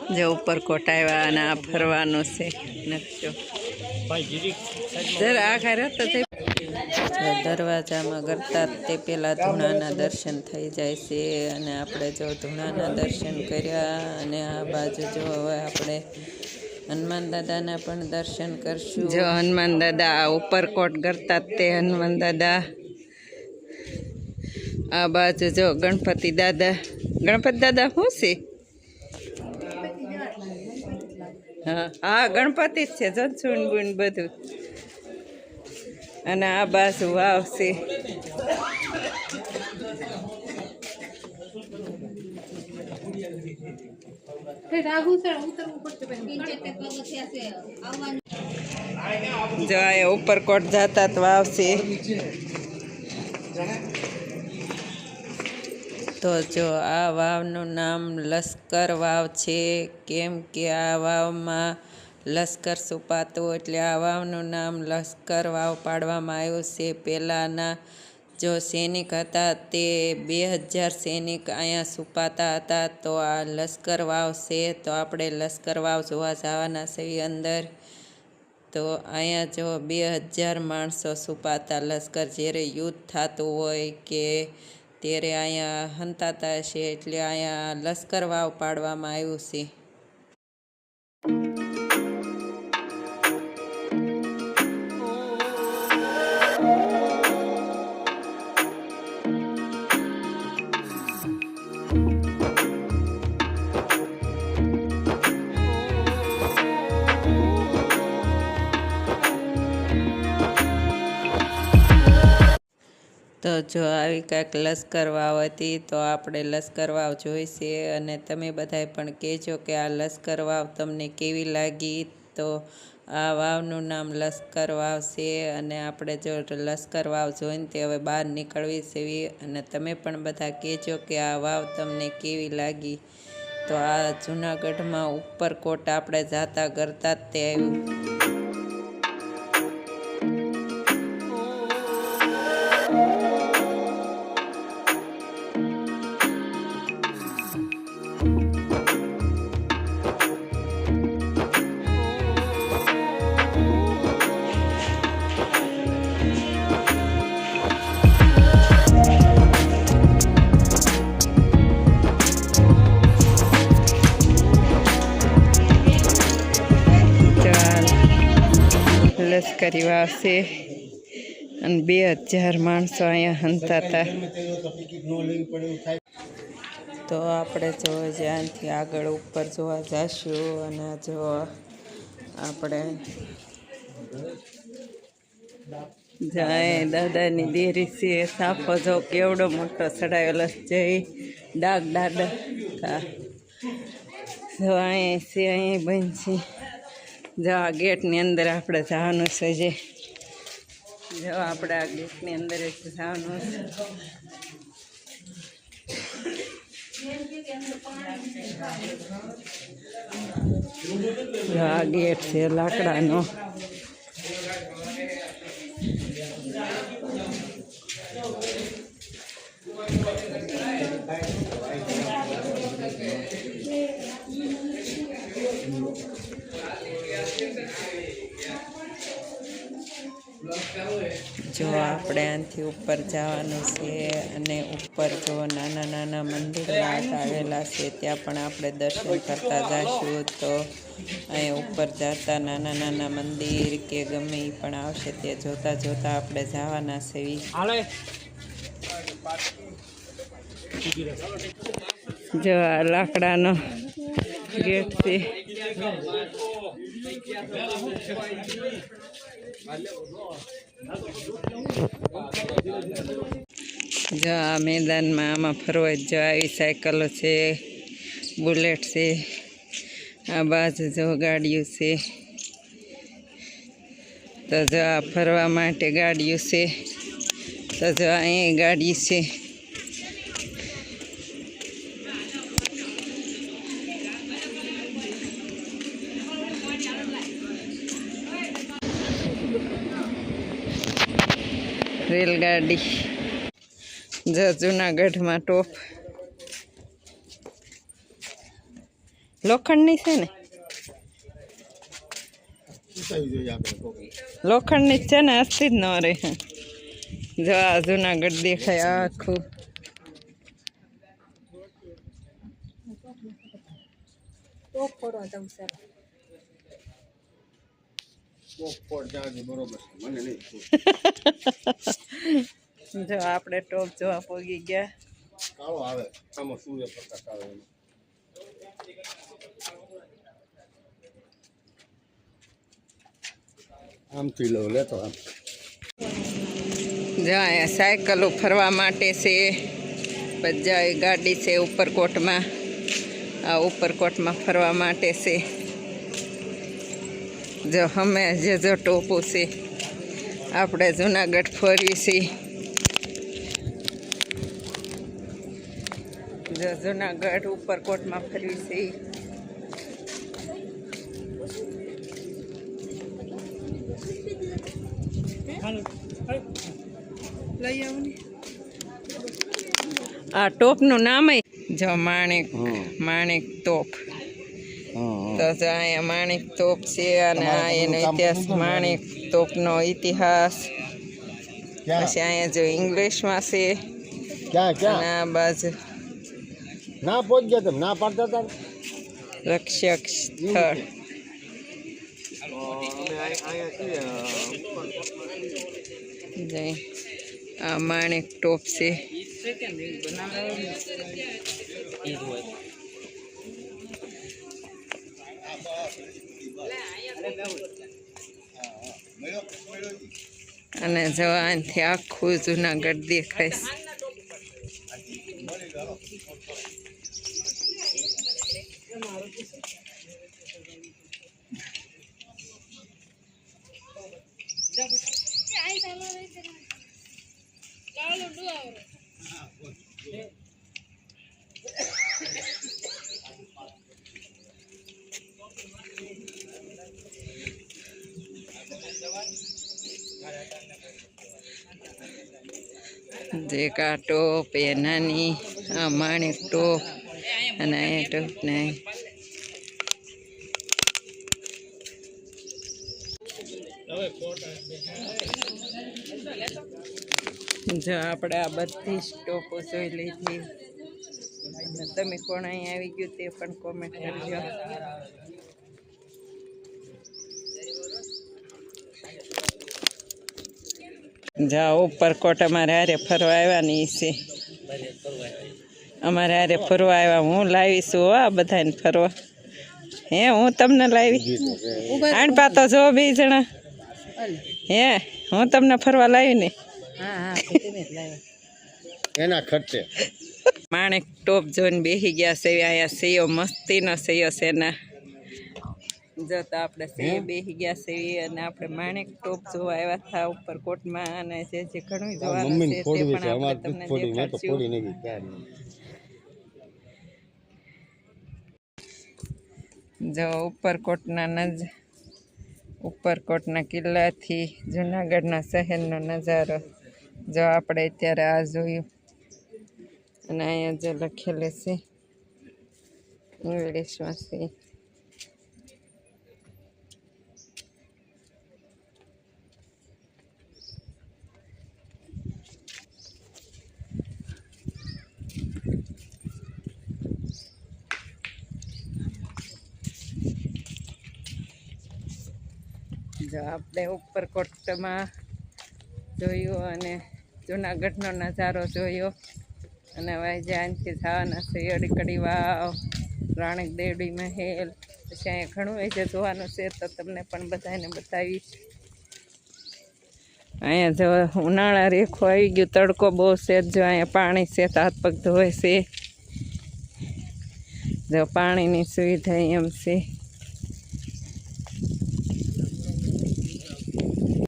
जो ઉપરકોટ આવ્યા અને આ ફરવાનો છે નકશો જરા આ કરે તો દરવાજામાં ગરતા તે પેલા ધૂણાના દર્શન થઈ જાય છે અને આપણે જો ધૂણાના દર્શન કર્યા અને આ બાજુ જો હવે આપણે હનુમાન દાદાના પણ દર્શન કરશું જો હનુમાન દાદા આ ઉપરકોટ ગરતા તે હનુમાન દાદા આ બાજુ જો ગણપતિ દાદા શું છે હા ગણપતિ જ છે જનસુન બુન બધું અને આ બાજુ વાવ છે જો આ ઉપરકોટ જતા તો વાવ છે તો જો આ વાવનું નામ લશ્કર વાવ છે કેમ કે આ વાવમાં લશ્કર છુપાતું એટલે આ વાવનું નામ લશ્કર વાવ પાડવામાં આવ્યું છે પહેલાંના જો સૈનિક હતા તે 2000 સૈનિક અહીંયા છુપાતા હતા તો આ લશ્કર વાવ છે તો આપણે લશ્કર વાવ જોવા જવાના છીએ અંદર તો અહીંયા જો 2000 માણસો છુપાતા લશ્કર જ્યારે યુદ્ધ થતું હોય કે ત્યારે અહીંયા હંતાતા હશે એટલે અહીંયા લશ્કર વાવ પાડવામાં આવ્યું છે તો જો આવી કાંઈક લશ્કર વાવ હતી તો આપણે લશ્કર વાવ જોઈશે અને તમે બધાય પણ કહેજો કે આ લશ્કર વાવ તમને કેવી લાગી તો આ વાવનું નામ લશ્કર વાવ છે અને આપણે જો લશ્કર વાવ જોઈને તે હવે બહાર નીકળવી છે અને તમે પણ બધા કહેજો કે આ વાવ તમને કેવી લાગી તો આ જૂનાગઢમાં ઉપરકોટ આપણે જાતા કરતા જ તે આવ્યું લશ્કરી વાવ છે અને 2000 માણસો અહીંયા હંતાતા તો આપણે જો જ્યાંથી આગળ ઉપર જોવા જઈશું અને જો આપણે જાય દાદાની દેરી છે સાફો જો કેવડો મોટો ચડાવેલો જય ડાક દાદા જો અહીં છે અહીં બનશે જો આ ગેટની અંદર આપણે જવાનું છે જો આપણે આ ગેટની અંદર જવાનું છે આ ગેટ છે લાકડાનો જો આપણે આથી ઉપર જવાનું છે અને ઉપર જો નાના નાના મંદિરમાં આવેલા છે ત્યાં પણ આપણે દર્શન કરતા જઈશું તો અહીં ઉપર જતા નાના નાના મંદિર કે ગમે એ પણ આવશે તે જોતા જોતા આપણે જવાના છે જો આ લાકડાનો ગેટ છે જો આ મેદાનમાં આમાં ફરવા જો આવી સાયકલો છે બુલેટ છે આ બાજુ જો ગાડીઓ છે તો જો આ ફરવા માટે ગાડીઓ છે તો જો અહીં ગાડી છે રેલગાડી જો જૂનાગઢમાં ટોપ લોખંડની છે ને, લોખંડની જ છે ને, અસ્થિ જ ન રહે. જો આ જુનાગઢ દેખાય આખું. જો આપણે ટોપ જોવા પોગી ગયા. કાળો આવે આમાં સૂર્યપ્રકાશ આવે. આમથી લો લેતો આમ. જો અહીંયા સાયકલો ફરવા માટે છે. પછી ગાડી છે ઉપરકોટમાં. આ ઉપરકોટમાં ફરવા માટે છે. જો અમે જે જો ટોપું છે આપણે જુનાગઢ ફરવી છીએ. જો જુનાગઢ ઉપરકોટમાં ફરવી છીએ. લઈ આવું ને આ ટોપનું નામ જો માણેક તોપ. તો અહીંયા માણેક તોપ છે અને આ એનો ઇતિહાસ, માણેક તોપનો ઇતિહાસ. પછી અહીંયા જો ઇંગ્લિશમાં છે. અને આ બાજુ ના પહોંચ ગયા તમે ના પાડતા હતા. રક્ષક સ્થળ. આ માણેક ટોપ છે. અને જવાનથી આખું જુનાગઢ દેખાય છે. જે કા ટોપ એ નાની, આ માણેક ટોપ અને અહીંયા ટોપ ને જો આપણે આ બધી સ્ટોપો જોઈ લીધી. તમે કોણ અહીં આવી ગયું તે પણ કોમેન્ટ કરજો. જા ઉપરકોટ અમારે હારે ફરવા આવ્યા ને છે. અમારે હારે ફરવા આવ્યા. હું લાવીશું આ બધાને ફરવા. હે હું તમને લાવી આણ પાતો જો 2 જણા. હે હું તમને ફરવા લાવી ને. એના ખર્ચે માણેક ટોપ જોઈને બેસી ગયા છે. અહીંયા સેયો મસ્તીનો સેયો છે ને. જો તો આપણે સેયો બેસી ગયા છે અને આપણે માણેક ટોપ જોવા આવ્યા હતા ઉપરકોટમાં. અને જે ઘણું જોવાનું છે તે પણ આપણે તમને દેખાડશું. જો ઉપરકોટના કિલ્લાથી જુનાગઢના શહેરનો નજારો. જો આપણે અત્યારે આ જોયું અને અહીંયા જે લખેલું છે ઇંગ્લિશમાં છે. જો આપણે ઉપરકોટમાં જોયું અને જુનાગઢનો નજારો જોયો. અને હવે જ્યાંથી જવાના છે અડીકડી વાવ, રાણીક દેવડી મહેલ. પછી અહીંયા ઘણું એ જે જોવાનું છે તો તમને પણ બધાને બતાવીશ. અહીંયા જો ઉનાળા રેખો આવી ગયું, તડકો બહુ છે. જો અહીંયા પાણી છે તો હાથ પગ ધોય છે. જો પાણીની સુવિધા એમ છે.